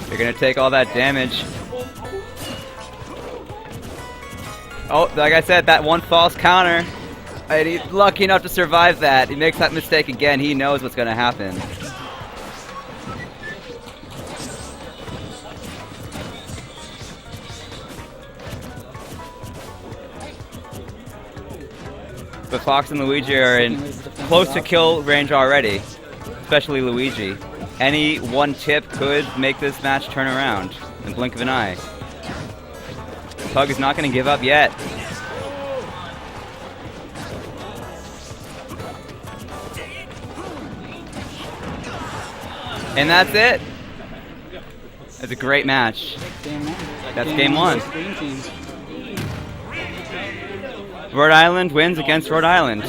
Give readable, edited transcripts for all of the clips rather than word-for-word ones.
You're gonna take all that damage. Oh, like I said, that one false counter. And he's lucky enough to survive that. He makes that mistake again. He knows what's gonna happen. But Fox and Luigi are in close to kill range already, especially Luigi. Any one tip could make this match turn around in the blink of an eye. Pug is not going to give up yet. And that's it. That's a great match. That's game one. Rhode Island wins against Rhode Island.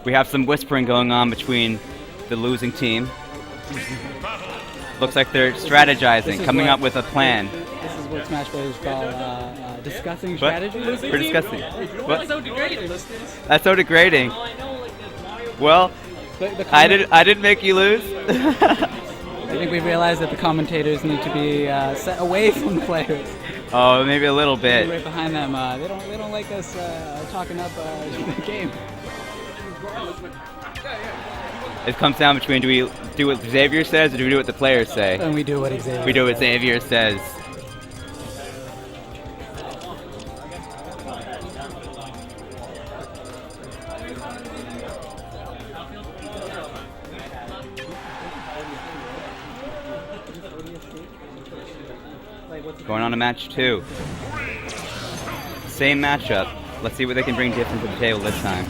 We have some whispering going on between the losing team. Looks like they're strategizing, coming up with a plan. This is what Smash players call discussing strategy. We're discussing. What? That's so degrading. That's so degrading. Well, I didn't make you lose. I think we've realized that the commentators need to be set away from the players. Oh, maybe a little bit. Right behind them. They don't like us talking up the game. It comes down between, do we do what Xavier says or do we do what the players say? And we do what Xavier We do what Xavier says. Going on to match 2. Same matchup. Let's see what they can bring different to the table this time.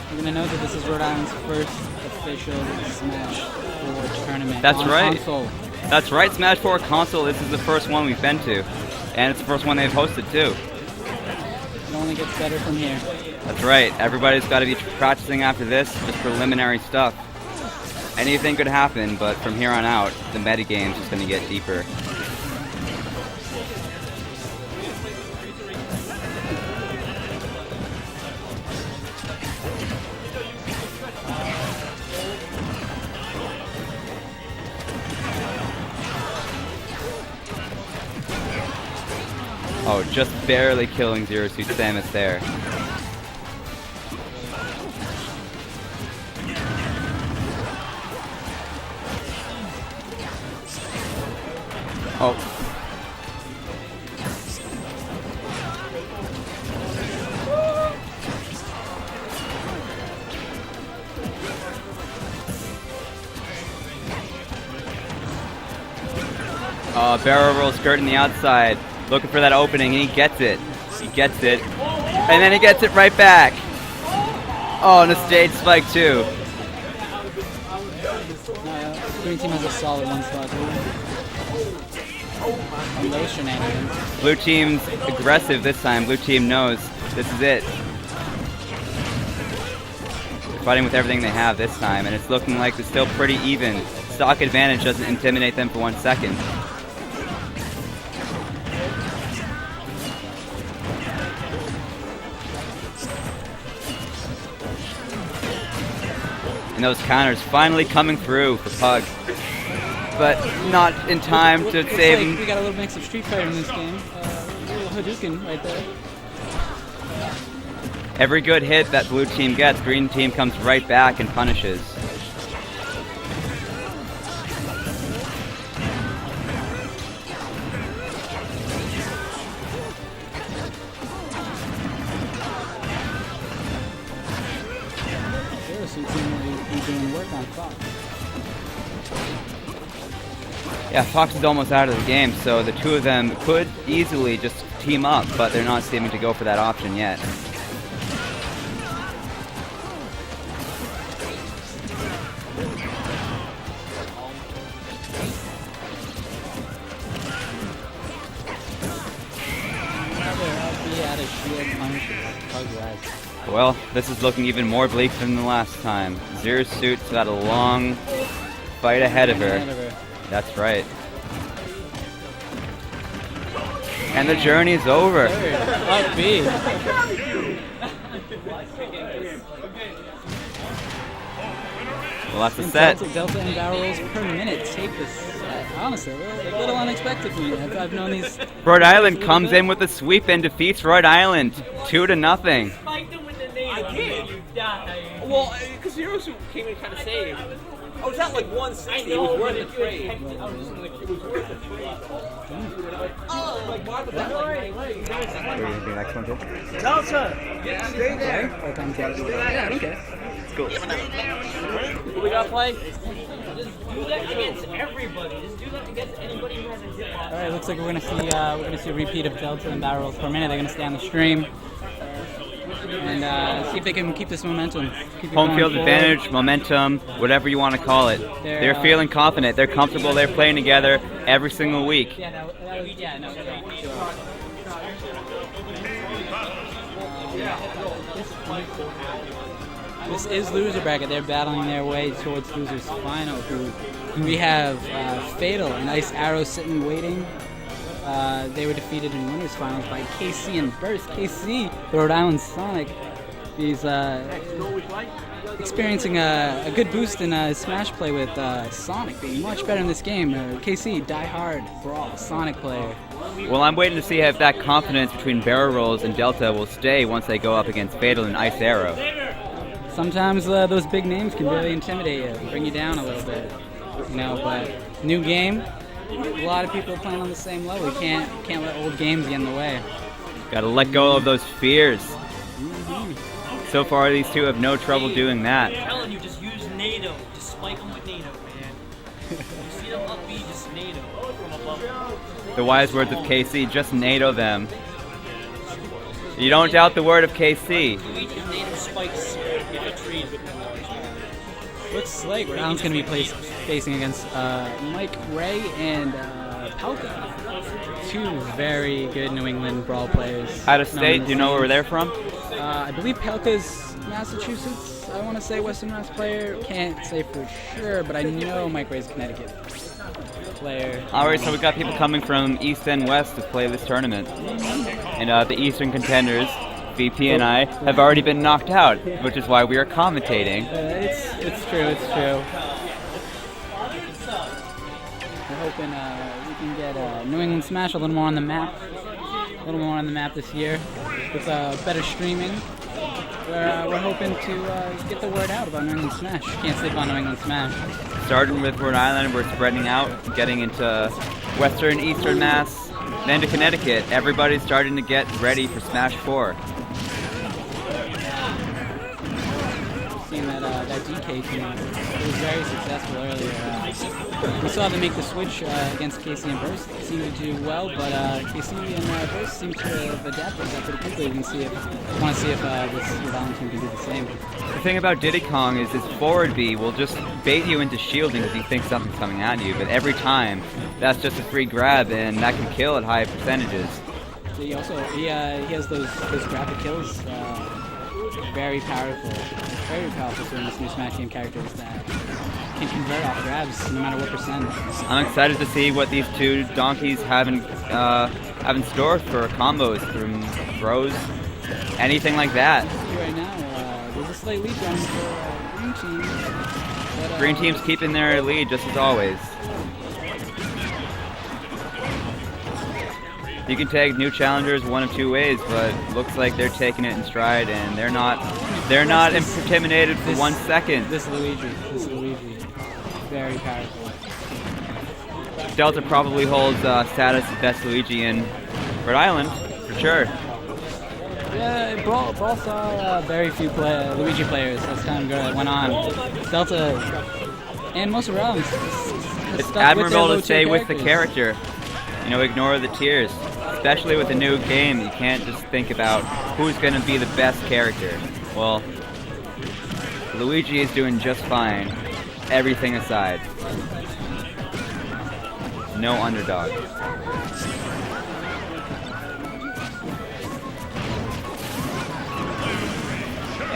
You're gonna know that this is Rhode Island's first official Smash 4 tournament. That's on right. console. That's right, Smash 4 console. This is the first one we've been to. And it's the first one they've hosted too. It only gets better from here. That's right. Everybody's got to be practicing after this, just preliminary stuff. Anything could happen, but from here on out, the metagame's just going to get deeper. Oh, just barely killing Zero Suit Samus there. Oh. Barrel roll skirting the outside. Looking for that opening, and he gets it. He gets it. And then he gets it right back. Oh, and a stage spike too. Green team has a solid one spot. On those shenanigans. Blue team's aggressive this time. Blue team knows this is it. They're fighting with everything they have this time, and it's looking like it's still pretty even. Stock advantage doesn't intimidate them for 1 second. And those counters finally coming through for Pug. But not in time to save him. We got a little mix of Street Fighter in this game. A little Hadouken right there. Every good hit that blue team gets, green team comes right back and punishes. Doing work on Fox. Yeah, Fox is almost out of the game, so the two of them could easily just team up, but they're not seeming to go for that option yet. Well, this is looking even more bleak than the last time. Zero Suit's got a long fight ahead of her. That's right. And the journey's over. Up B. Well, that's the set. Delta and barrel rolls per minute take this set. Honestly, a little unexpected for me. I've known these. Rhode Island comes in with a sweep and defeats Rhode Island 2-0. I did. Well, because Zero Suit came in kind of saved. Oh, was that like 160? It was worth the trade. I was just like, it was worth the trade. Oh, like why would that Next one, too? Delta! Stay there! Yeah, okay. Cool. What we gotta play? Just do that against everybody. Just do that against anybody who has a hit box. All right, looks like we're gonna see a repeat of Delta and barrel rolls per minute. They're gonna stay on the stream and see if they can keep this momentum. Keep it Home going field forward. advantage, momentum, whatever you want to call it. They're feeling confident. They're comfortable. They're playing together every single week. Yeah, no, sure. This is loser bracket. They're battling their way towards losers final. We have Fatal and Ice Arrow sitting waiting. They were defeated in winners finals by KC and Burst. KC, the Rhode Island Sonic, he's experiencing a good boost in Smash play with Sonic being much better in this game. KC, die-hard Brawl Sonic player. Well, I'm waiting to see if that confidence between barrel rolls and Delta will stay once they go up against Fatal and Ice Arrow. Sometimes those big names can really intimidate you, bring you down a little bit, you know. But new game, a lot of people are playing on the same level. You can't let old games get in the way. Gotta let go of those fears. So far, these two have no trouble doing that. I'm telling you, just use NATO. Just spike them with NATO, man. You see them up B, just NATO. From above. The wise words of KC, just NATO them. You don't doubt the word of KC. Luigi's NATO spikes in a tree with the large. Looks like Rhode Island's going to be facing against Mike Ray and Palka. Two very good New England Brawl players. Out of state, do you know where they're from? I believe Palka's Massachusetts. I want to say Western Mass player. Can't say for sure, but I know Mike Ray's Connecticut player. Alright, so we've got people coming from East and West to play this tournament. And the Eastern contenders, VP and I, have already been knocked out, which is why we are commentating. It's true. We're hoping we can get New England Smash a little more on the map. This year with better streaming. We're hoping to get the word out about New England Smash. Can't sleep on New England Smash. Starting with Rhode Island, we're spreading out, getting into Western, Eastern Mass, then to Connecticut. Everybody's starting to get ready for Smash 4. Seeing that DK team was very successful earlier. We saw them make the switch against KC and Burst. It seemed to do well, but KC and Burst seem to have adapted that pretty quickly. We want to see if this Rhode Island team can do the same. The thing about Diddy Kong is his forward B will just bait you into shielding because he thinks something's coming at you, but every time that's just a free grab and that can kill at high percentages. So he has those graphic kills. Very powerful in this new Smash game characters that can convert off grabs no matter what percent. I'm excited to see what these two donkeys have in store for combos from throws, anything like that. Right now, there's a slight lead running for Green Team. But, Green Team's keeping their lead just as always. You can take new challengers one of two ways, but looks like they're taking it in stride, and they're not intimidated for 1 second. This Luigi, very powerful. Delta probably holds status of best Luigi in Rhode Island, for sure. Yeah, Brawl saw very few Luigi players as time went on. Delta and most of Rhode Island. It's admirable to stay with the character. You know, ignore the tiers. Especially with a new game, you can't just think about who's going to be the best character. Well, Luigi is doing just fine, everything aside. No underdog.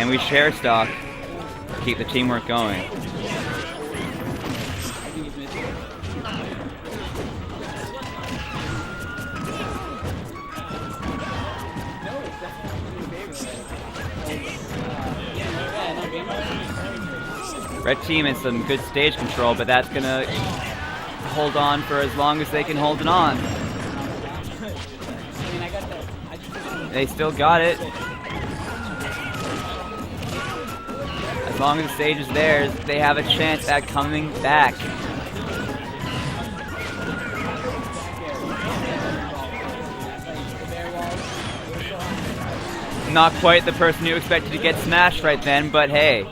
and we share stock. Keep the teamwork going. Red team has some good stage control, but that's gonna hold on for as long as they can hold it on. They still got it. As long as the stage is theirs, they have a chance at coming back. Not quite the person you expected to get smashed right then, but hey.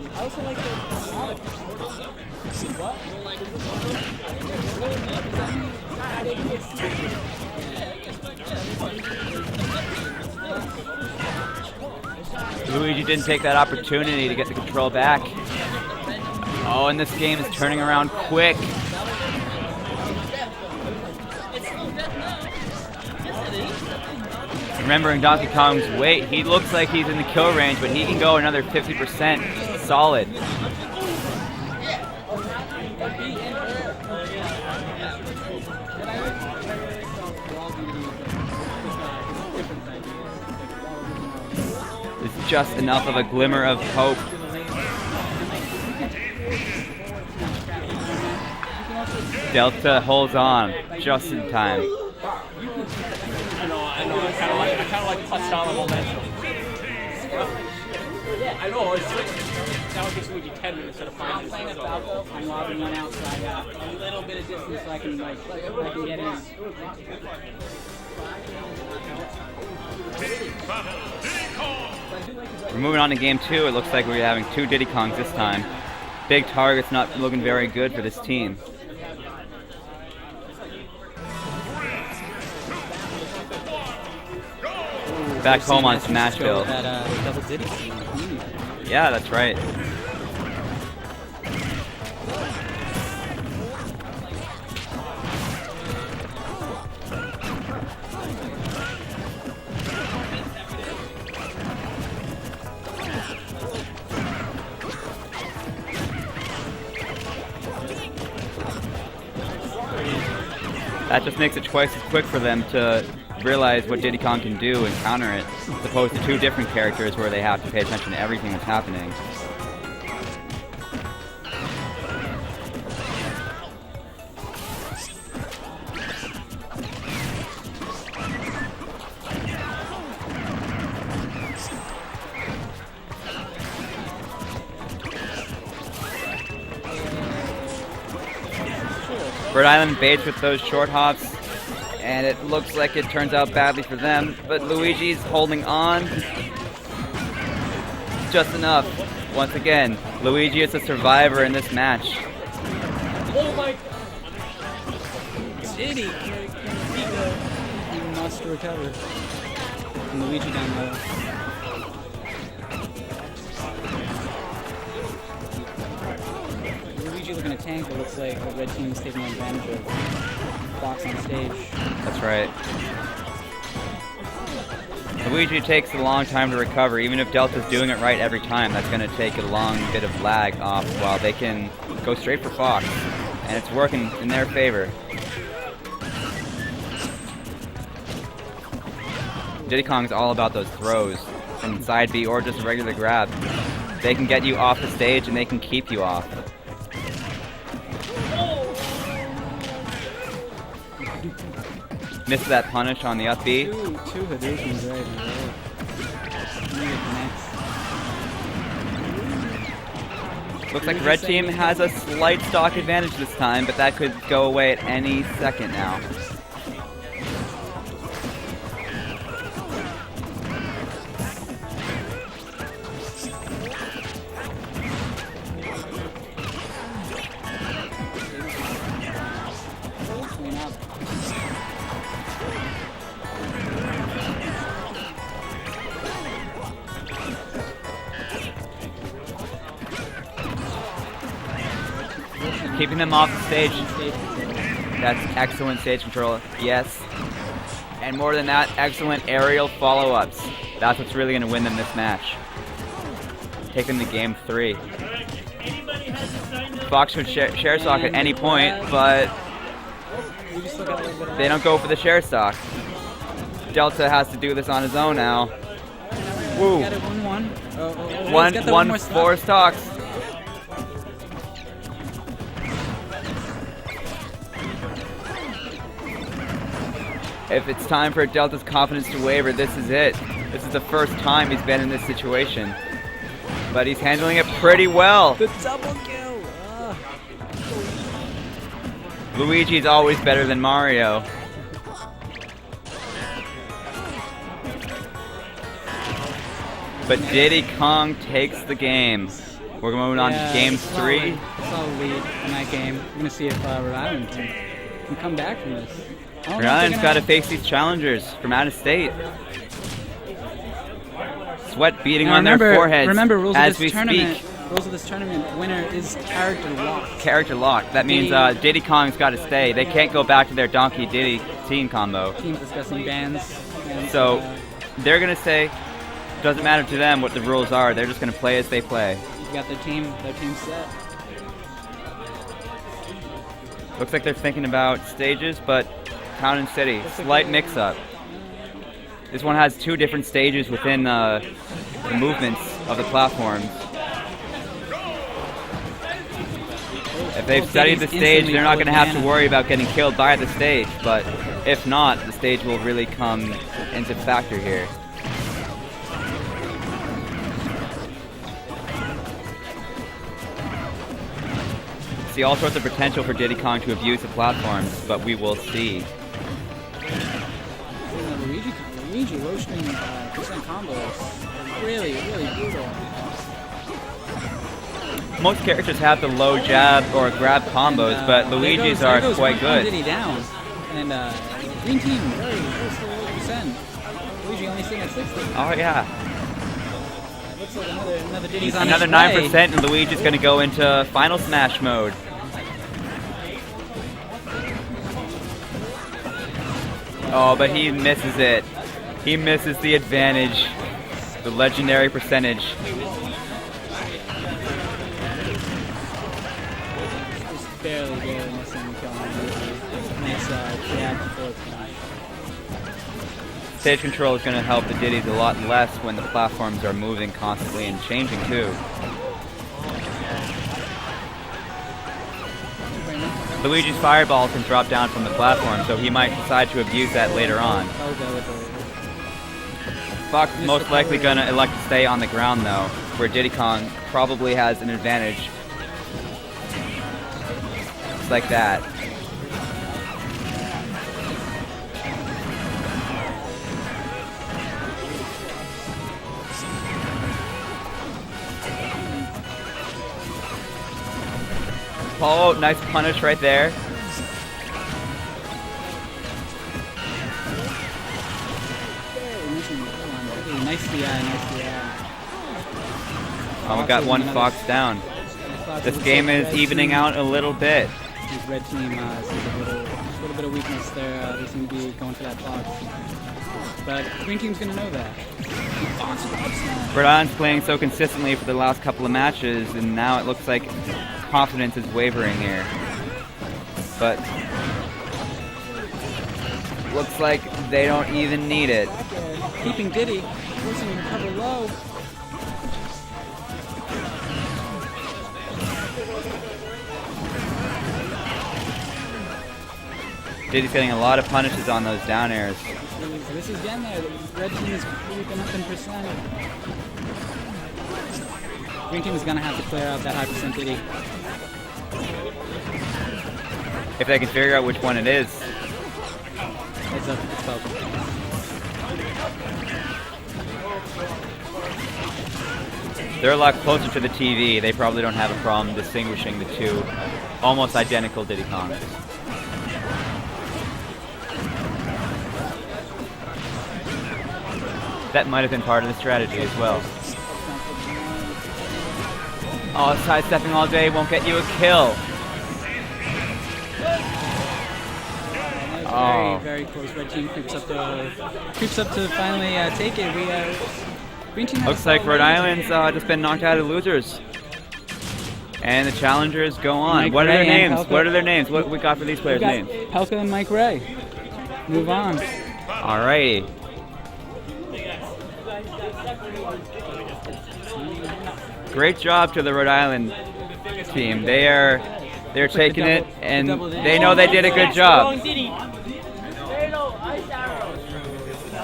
Luigi didn't take that opportunity to get the control back. Oh, and this game is turning around quick. Remembering Donkey Kong's weight, he looks like he's in the kill range, but he can go another 50% solid. It's just enough of a glimmer of hope. Delta holds on just in time. I kind of like plus style momentum. I know, it's just, that would give Luigi 10 minutes instead of 5 minutes. I'm playing a Falco, I'm lobbing one out, so I got a little bit of distance so I can get in. We're moving on to game 2. It looks like we're having 2 Diddy Kongs this time. Big target's not looking very good for this team. Back home on Smashville. Yeah, that's right. That just makes it twice as quick for them to realize what Diddy Kong can do and counter it, as opposed to 2 different characters where they have to pay attention to everything that's happening. Bird Island baits with those short hops, and it looks like it turns out badly for them, but Luigi's holding on just enough. Once again, Luigi is a survivor in this match. Oh my Diddy! He must recover. And Luigi down low. Luigi looking to tank, it looks like the red team is taking advantage of Fox on stage. That's right. Luigi takes a long time to recover. Even if Delta's doing it right every time, that's going to take a long bit of lag off while they can go straight for Fox. And it's working in their favor. Diddy Kong's all about those throws from side B or just a regular grab. They can get you off the stage and they can keep you off. Missed that punish on the up B. Two Hadoukens right in a row. Looks like Red Team has a slight stock advantage this time, but that could go away at any second now. Keeping them off the stage. That's excellent stage control. Yes. And more than that, excellent aerial follow-ups. That's what's really going to win them this match. take them to game 3. Fox would share stock at any point, but they don't go for the share stock. Delta has to do this on his own now. Woo. Got it 1-1. One four stocks. If it's time for Delta's confidence to waver, this is it. This is the first time he's been in this situation. But he's handling it pretty well. The double kill. Luigi's always better than Mario. But Diddy Kong takes the game. We're moving on to game 3. Solid lead in that game. We're going to see if Rhode Island can come back from this. Rhode Island's got to face these challengers from out of state. Sweat beating on their foreheads rules as of we this tournament, speak. Rules of this tournament, winner is character locked. Character locked. That means Diddy Kong's got to stay. They can't go back to their Donkey Diddy team combo. Teams discussing bans. So they're going to say, doesn't matter to them what the rules are. They're just going to play as they play. You got their team set. Looks like they're thinking about stages, but Town and City, slight mix-up. This one has 2 different stages within the movements of the platforms. If they've studied the stage, they're not going to have to worry about getting killed by the stage, but if not, the stage will really come into factor here. See all sorts of potential for Diddy Kong to abuse the platforms, but we will see. Luigi roasting percent combos. Really brutal. Most characters have the low jab or grab combos, but Luigi's are quite good. Diddy down. And green team, very slow percent. Luigi only sitting at 60. Oh yeah. Looks like another Diddy's on Another his way. 9% and Luigi's going to go into Final Smash mode. Oh, but he misses it. He misses the advantage. The legendary percentage. Just barely missing killing Luigi. Nice jab before it's done. Stage control is going to help the Diddies a lot less when the platforms are moving constantly and changing too. Luigi's fireball can drop down from the platform, so he might decide to abuse that later on. Fox is most likely going to elect to stay on the ground though, where Diddy Kong probably has an advantage. Just like that. Oh, nice punish right there. Nice DI. Oh, we got one Fox down. This game is evening out a little bit. This red team sees a little bit of weakness there. They seem to be going for that Fox. But green team's going to know that. Rhode Island's playing so consistently for the last couple of matches, and now it looks like confidence is wavering here. But looks like they don't even need it. Keeping Diddy, forcing him to cover low. Diddy's getting a lot of punishes on those down airs. This is getting there. Red team is creeping up in percent. Green team is going to have to clear out that high percent Diddy. If they can figure out which one it is. It's up. It's open. They're a lot closer to the TV. They probably don't have a problem distinguishing the two almost identical Diddy Kongs. That might have been part of the strategy as well. Oh, sidestepping all day won't get you a kill. Very, very close. Red team creeps up to finally take it. Green team has Looks a like solid Rhode lead. Island's just been knocked out of the losers. And the challengers go on. Mike What are their Ray and names? Pelka. What are their names? What we got for these We players' got names? Pelka and Mike Ray. Move on. Alrighty. Great job to the Rhode Island team. They're taking it, and they know they did a good job.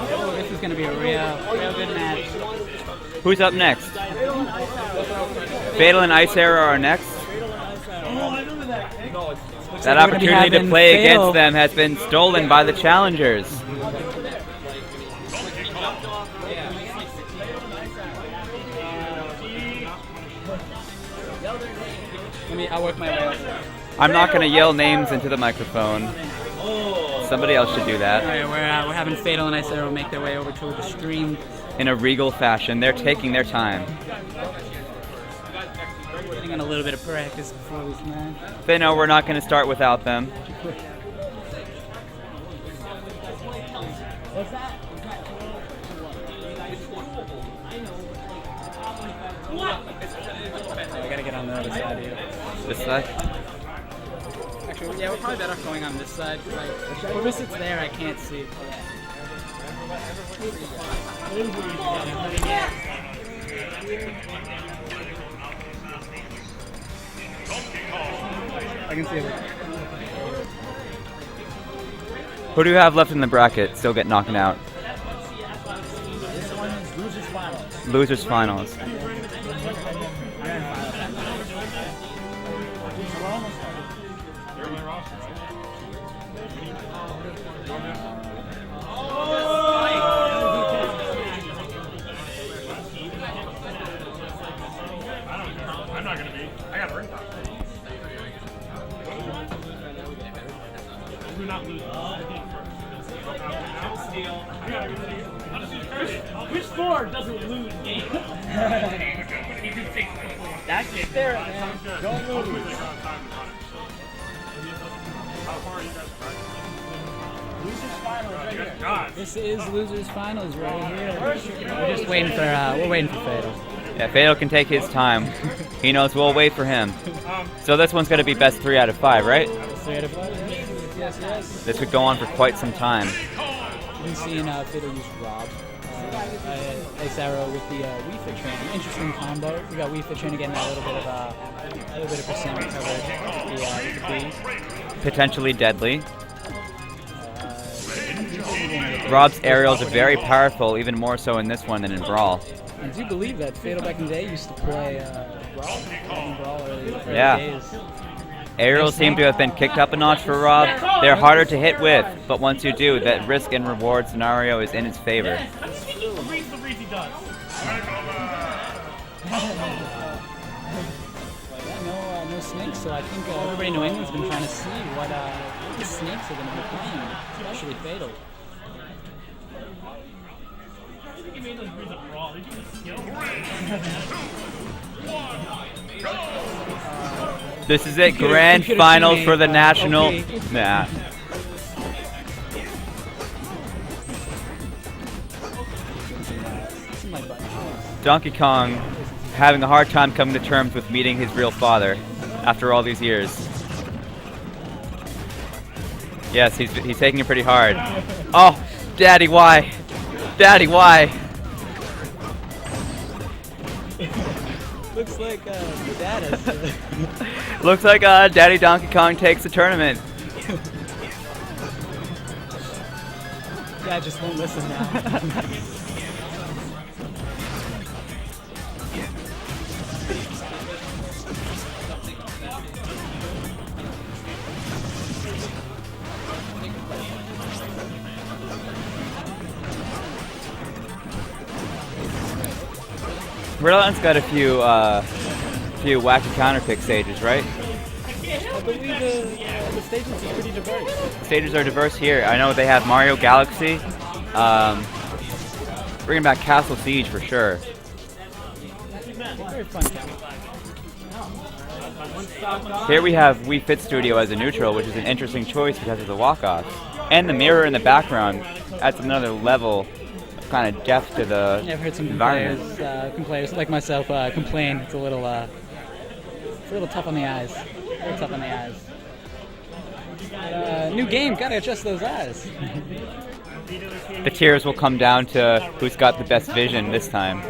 Oh, this is going to be a real good match. Who's up next? Fatal and Ice Arrow are next. That like we're gonna be opportunity to having play Fatal. against them has been stolen by the challengers. I'll work my way up. I'm not going to yell names into the microphone. Somebody else should do that. All right, we're having Fatal and Ice Arrow make their way over to the stream. In a regal fashion. They're taking their time. Getting in a little bit of practice before this match. They know we're not going to start without them. I gotta get on the other side here. This side? Actually, yeah, we're probably better off going on this side. Like, whoever sits there, I can't see. I can see it. Who do you have left in the bracket? Still get knocked out. This one is losers finals. Losers finals. I'm not gonna be. I got a ring pop. We're not losing. Which sport doesn't lose games? That's it. There, man. Don't lose. How far are you guys practicing? Losers finals right here. God. This is losers finals right here. We're just waiting for Fatal. Yeah, Fatal can take his time. He knows we'll wait for him. So this one's going to be best 3 out of 5, right? 3 out of 5. Yes. This could go on for quite some time. You've been seeing Fatal use Rob. Ice Arrow with the Wii Fit Train. Interesting combo. We got Wii Fit Train again, a little bit of percent coverage with the B. Potentially deadly. Rob's aerials are very powerful, even more so in this one than in Brawl. I do believe that Fatal back in the day used to play Brawl early Yeah. days. Aerials seem to have been kicked up a notch for Rob. They're harder to hit with, but once you do, that risk and reward scenario is in his favor. No snakes, so I think everybody in New England's been trying to see what the snakes are going to be playing, especially Fatal. This is it, grand finals for the national. Nah. Donkey Kong having a hard time coming to terms with meeting his real father after all these years. Yes, he's taking it pretty hard. Oh, Daddy, why? Daddy, why? Looks like your dad has. Looks like Daddy Donkey Kong takes the tournament. Dad just won't listen now. Rhode Island's got a few wacky counterpick stages, right? I believe the stages are pretty diverse. Stages are diverse here. I know they have Mario Galaxy. Bringing back Castle Siege for sure. Very fun. Here we have Wii Fit Studio as a neutral, which is an interesting choice because of the walk-offs. And the mirror in the background adds another level kind of deaf to the I've heard some environment. players like myself complain. It's a little tough on the eyes. A little tough on the eyes. But, new game, gotta adjust those eyes. The tiers will come down to who's got the best vision this time.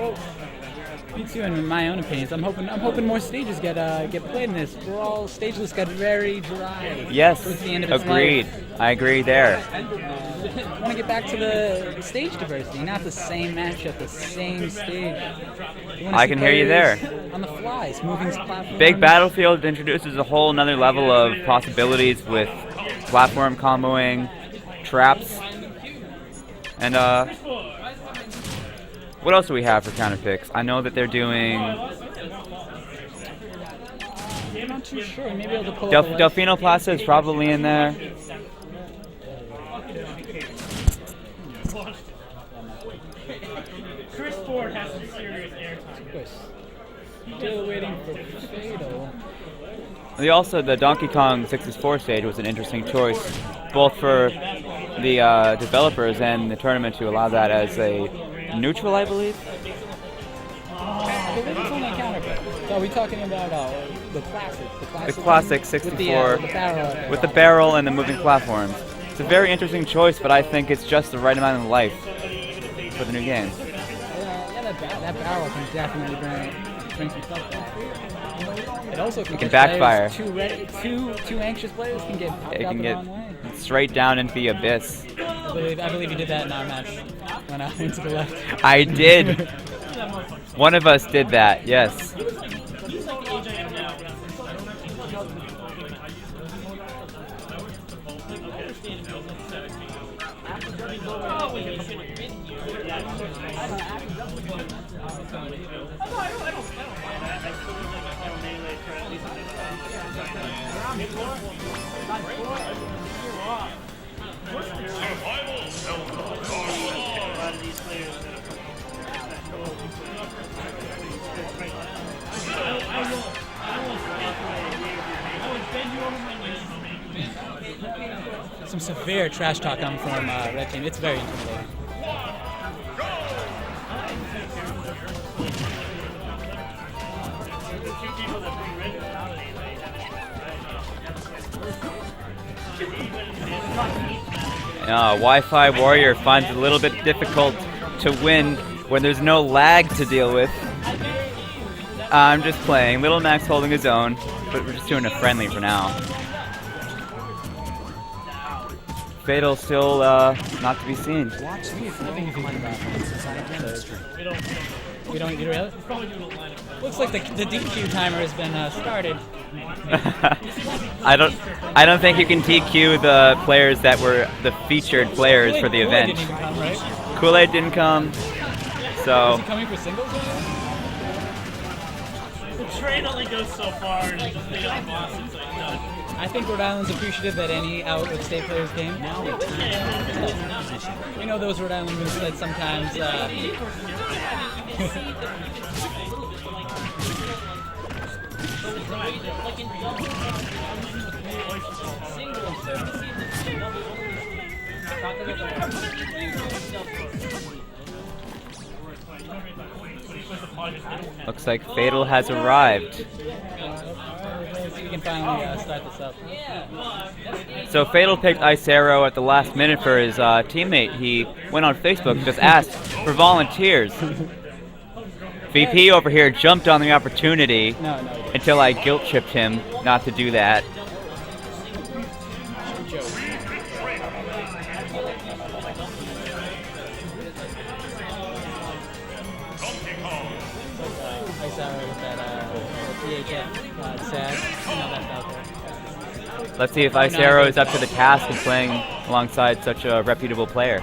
Me too, and in my own opinions, I'm hoping more stages get played in this. All stage lists got very dry. Yes, towards the end of its agreed. life. I agree there. I want to get back to the stage diversity, not the same match at the same stage. I can hear you there. On the flies, moving platforms. Big Battlefield introduces a whole nother level of possibilities with platform comboing, traps, and what else do we have for counter picks? I know that they're doing I'm not too sure. Maybe able to pull up the list. Delfino Plaza is probably in there. Chris Ford has some serious airtime. Of course. Still waiting for Fatal. The Donkey Kong 64 stage was an interesting choice, both for the developers and the tournament to allow that as a neutral, I believe. I believe it's only a counter pick. So are we talking about the classic? The classic 64 with the barrel and the moving platforms. It's a very interesting choice, but I think it's just the right amount of life for the new game. Yeah, that barrel can definitely bring some stuff back. It also can, can backfire. Too anxious players can get popped It out can the get wrong way. straight down into the abyss. I believe you did that in our match when I went to the left. I did. One of us did that, yes. Some severe trash talk coming from Red Team. It's very intimidating. Wi-Fi Warrior finds it a little bit difficult to win when there's no lag to deal with. I'm just playing. Little Max holding his own, but we're just doing a friendly for now. Fatal still not to be seen. You don't really? Looks like the DQ timer has been started. I don't think you can DQ the players that were the featured players for the event. Didn't even come, right? Kool-Aid didn't come, so Is he coming for singles? The train only goes so far, and just the other boss is like done. I think Rhode Island's appreciative that any out-of-state players came. We know those Rhode Islanders that sometimes. looks like Fatal has arrived. We can finally start this up. So Fatal picked Ice Arrow at the last minute for his teammate. He went on Facebook and just asked for volunteers. VP over here jumped on the opportunity until I guilt-tripped him not to do that. Let's see if Ice Arrow is up to the task of playing alongside such a reputable player.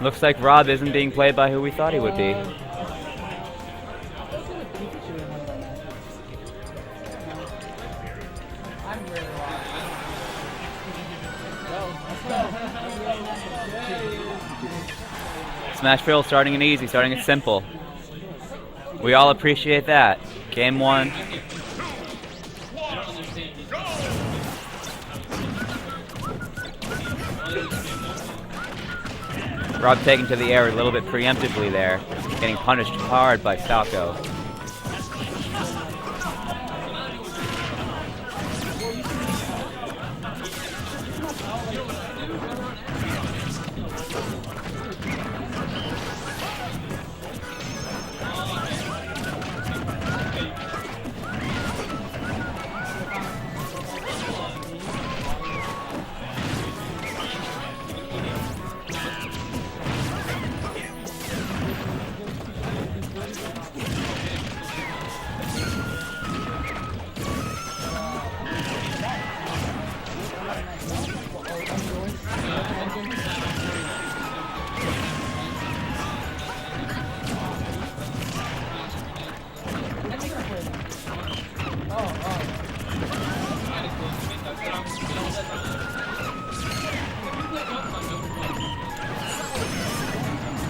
Looks like Rob isn't being played by who we thought he would be. Smashville starting it easy, starting it simple. We all appreciate that. Game one. Rob taken to the air a little bit preemptively there, getting punished hard by Falco.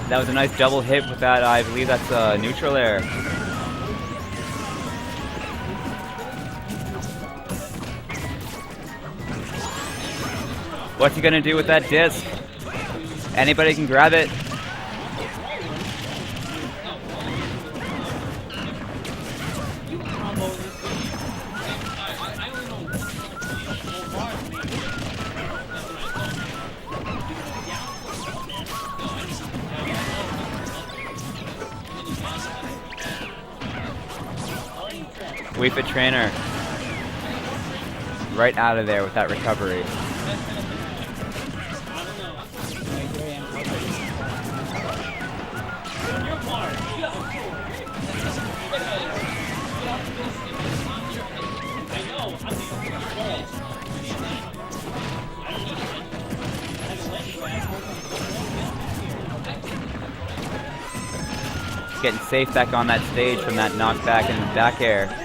That was a nice double hit with that, I believe that's a neutral air. What's he gonna do with that disc? Anybody can grab it. Wii Fit Trainer right out of there with that recovery. Getting safe back on that stage from that knockback and back air.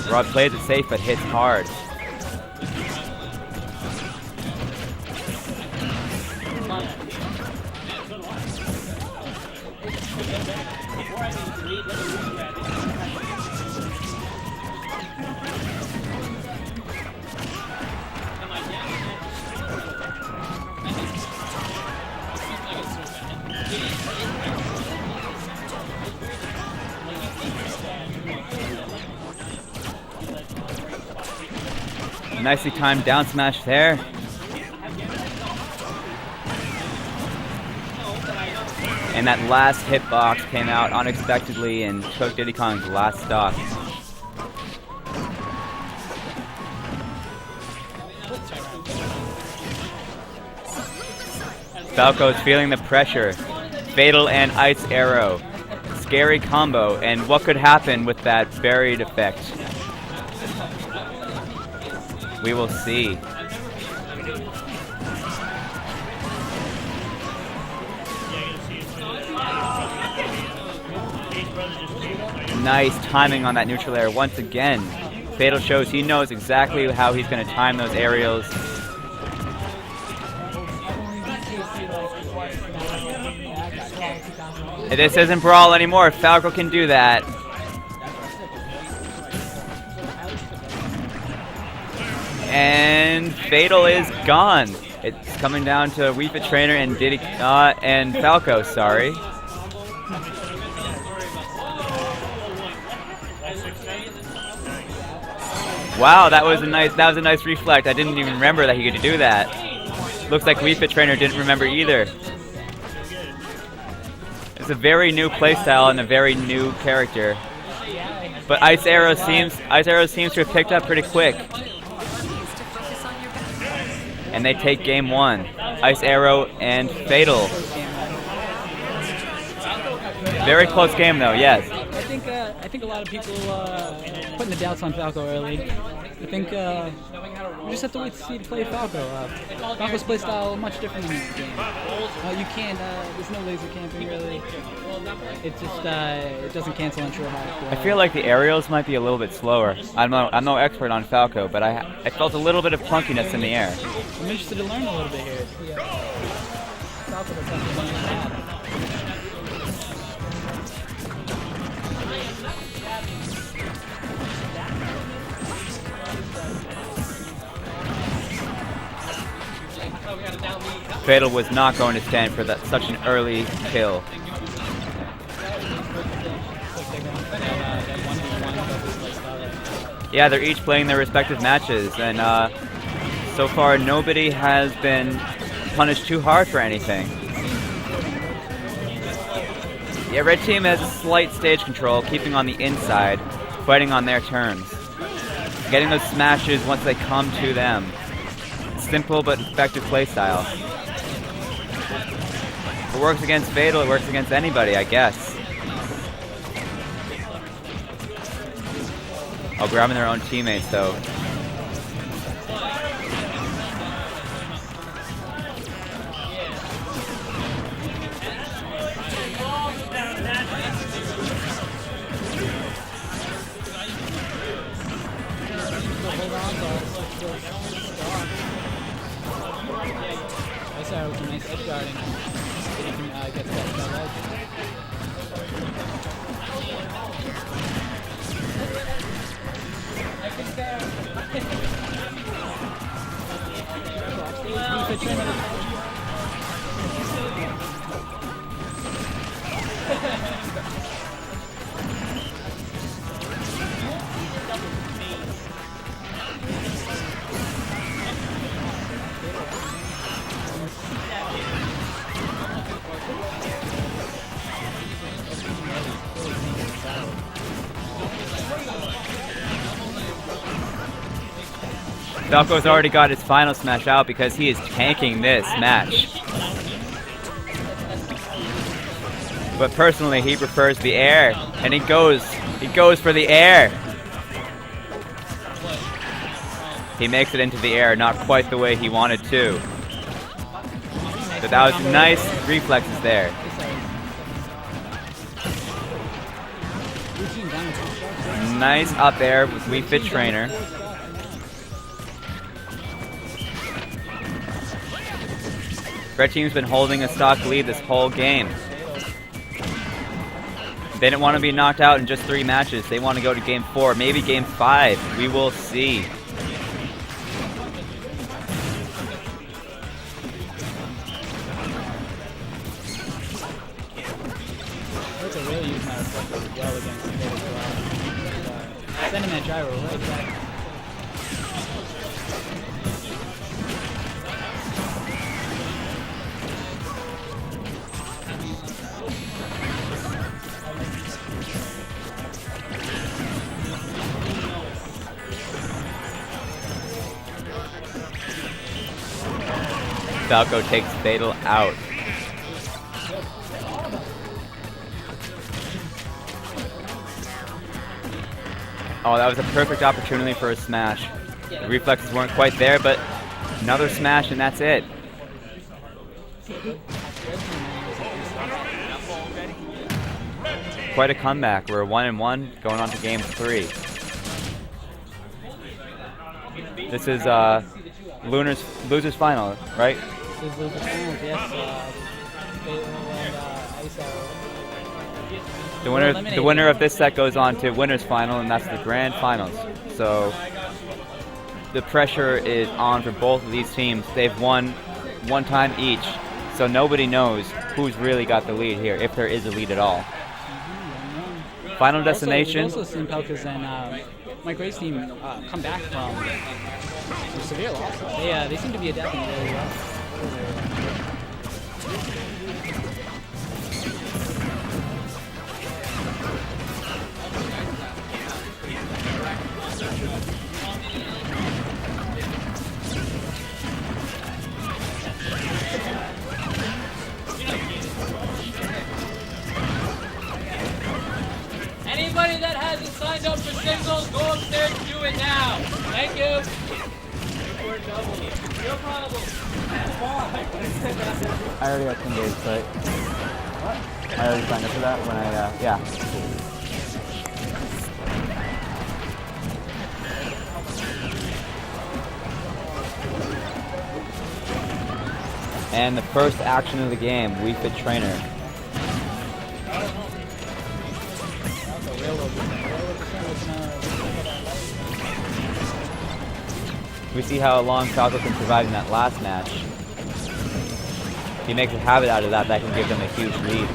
Rob plays it safe but hits hard. Nicely timed down smash there. And that last hitbox came out unexpectedly and took Diddy Kong's last stock. Falco's feeling the pressure. Fatal and Ice Arrow. Scary combo, and what could happen with that buried effect? We will see. Nice timing on that neutral air once again. Fatal shows he knows exactly how he's going to time those aerials. This isn't Brawl anymore. Falco can do that. And Fatal is gone. It's coming down to Wii Fit Trainer and Diddy and Falco. Sorry. Wow, that was a nice reflect. I didn't even remember that he could do that. Looks like Wii Fit Trainer didn't remember either. It's a very new playstyle and a very new character. But Ice Arrow seems to have picked up pretty quick. And they take game one. Ice Arrow and Fatal. Very close game though, yes. I think a lot of people putting the doubts on Falco early. I think we just have to wait to see to play Falco. Falco's playstyle is much different in this game. You can't. There's no laser camping really. It just it doesn't cancel on short high. I feel like the aerials might be a little bit slower. I'm no expert on Falco, but I felt a little bit of clunkiness in the air. I'm interested to learn a little bit here. Falco does something bad. Fatal was not going to stand for such an early kill. Yeah, they're each playing their respective matches, and so far nobody has been punished too hard for anything. Yeah, red team has slight stage control, keeping on the inside, fighting on their terms. Getting those smashes once they come to them. Simple but effective playstyle. If it works against Fatal, it works against anybody, I guess. Oh, grabbing their own teammates, though. Nice edge guarding. He can get that edge. Falco's already got his final smash out because he is tanking this match. But personally, he prefers the air, and he goes for the air. He makes it into the air, not quite the way he wanted to. But that was nice reflexes there. Nice up air with Wii Fit Trainer. Red team's been holding a stock lead this whole game. They didn't want to be knocked out in just 3 matches. They want to go to game 4, maybe game 5. We will see. Really using that reflector well against the as well. Sending that gyro right back. Falco takes Fatal out. Oh, that was a perfect opportunity for a smash. The reflexes weren't quite there, but another smash and that's it. Quite a comeback. We're 1-1 going on to game 3. This is loser's final, right? This is loser's final, yes. Fatal and Ice Arrow. The winner of this set goes on to winner's final, and that's the grand finals. So the pressure is on for both of these teams. They've won one time each, so nobody knows who's really got the lead here, if there is a lead at all. Final destination. We've also seen Pelkas and Mike Ray's team come back from some severe losses. They seem to be adapting really well. Anybody that hasn't signed up for Signals, go upstairs and do it now. Thank you. No problem. I already got 10 days, but I already signed up for that when yeah. And the first action of the game, Wii Fit Trainer. We see how long Falco can survive in that last match. he makes a habit out of that, that can give them a huge lead.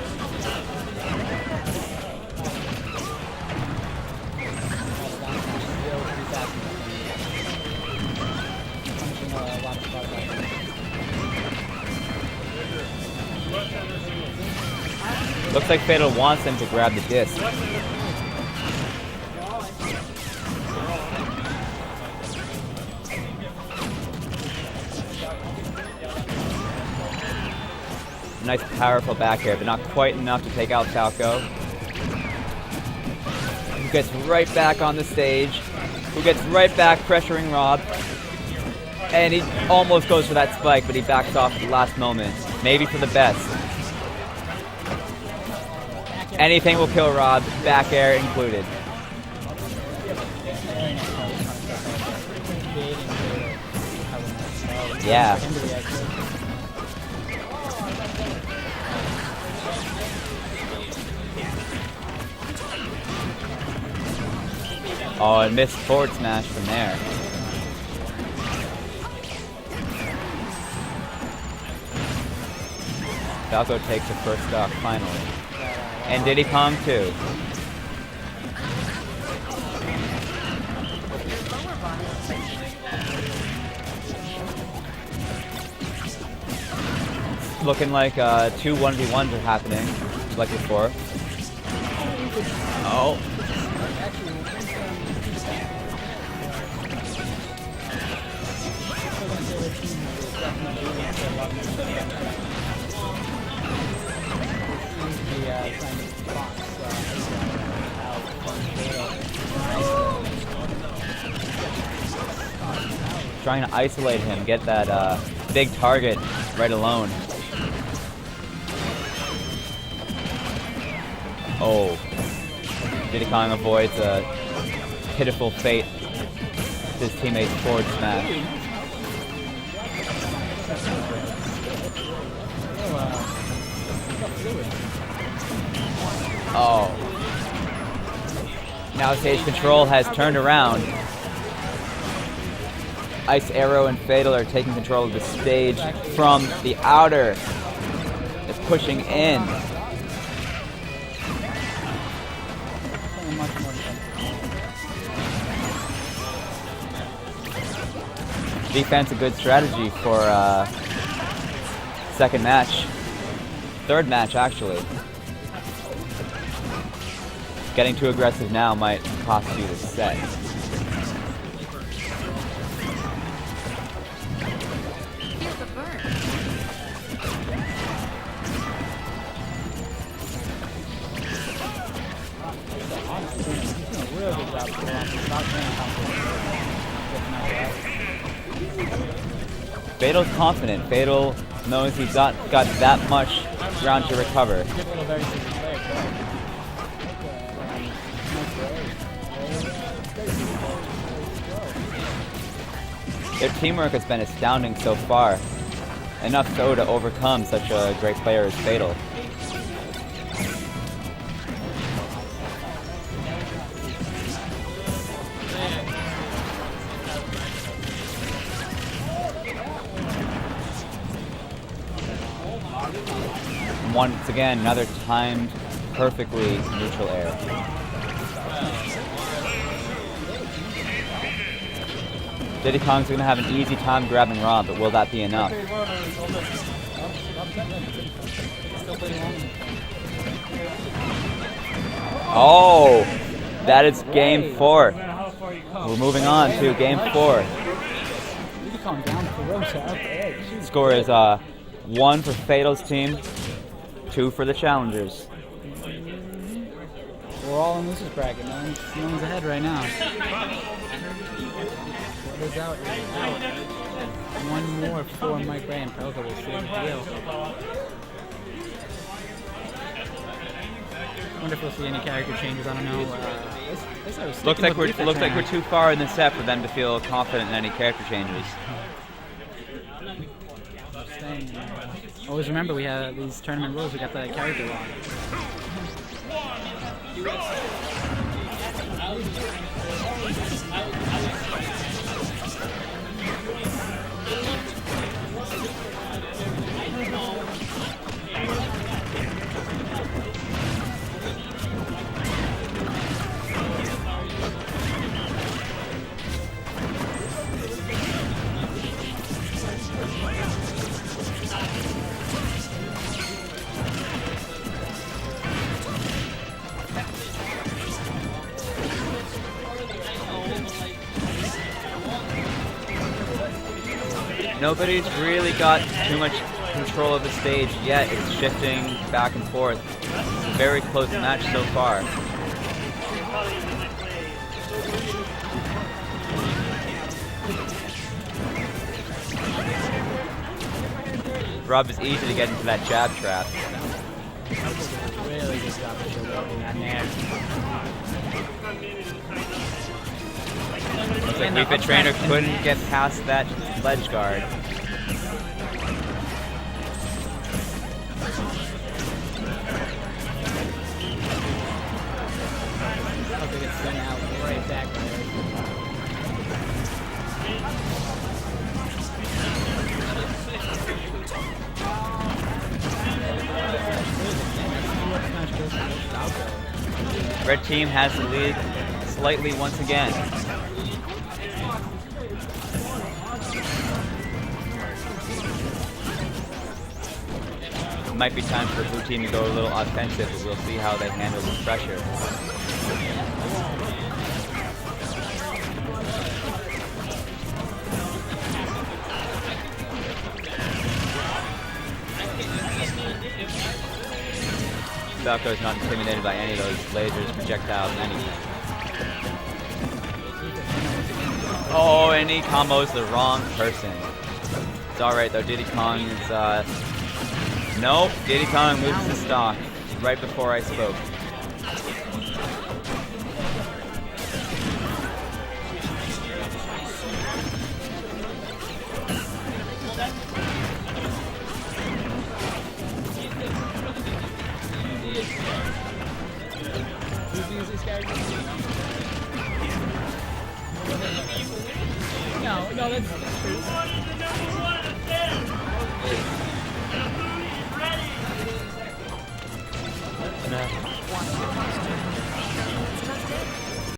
Looks like Fatal wants them to grab the disc. Nice powerful back air, but not quite enough to take out Falco. Who gets right back on the stage. Who gets right back pressuring Rob. And he almost goes for that spike, but he backs off at the last moment. Maybe for the best. Anything will kill Rob, back air included. Yeah. Oh, and missed forward smash from there. Falco takes the first stock finally. And Diddy Kong too. Looking like 2 1v1s are happening, like before. Oh. Trying to isolate him, get that big target right alone. Oh, Diddy Kong avoids a pitiful fate with his teammate's forward smash. Oh. Now stage control has turned around. Ice Arrow and Fatal are taking control of the stage from the outer. They're pushing in. Defense a good strategy for second match. Third match actually. Getting too aggressive now might cost you the set. Fatal's confident. Fatal knows he's got that much ground to recover. Their teamwork has been astounding so far. Enough so to overcome such a great player as Fatal. Once again, another timed, perfectly neutral air. Diddy Kong's going to have an easy time grabbing Rob, but will that be enough? Oh, that is game 4. We're moving on to game 4. Score is 1 for Fatal's team, 2 for the challengers. We're all in losers bracket. No one's ahead right now. What is out? One more for Mike Ray and Pelka will seal the deal. I wonder if we'll see any character changes. I don't know. Looks like we're too far in the set for them to feel confident in any character changes. Always remember we have these tournament rules. We got the character wrong. Nobody's really got too much control of the stage yet. It's shifting back and forth. It's a very close match so far. Rob is easy to get into that jab trap. Really good job of showboating on there. Looks like Wii Fit Trainer couldn't get past that ledge guard. Hope they get sent out right back there. Red team has the lead slightly once again. It might be time for the blue team to go a little offensive, but we'll see how they handle the pressure. Falco is not intimidated by any of those lasers, projectiles, anything. Oh, and he combos the wrong person. It's alright though, Diddy Kong is, nope, Diddy Kong moves the stock right before I spoke. No, that's true.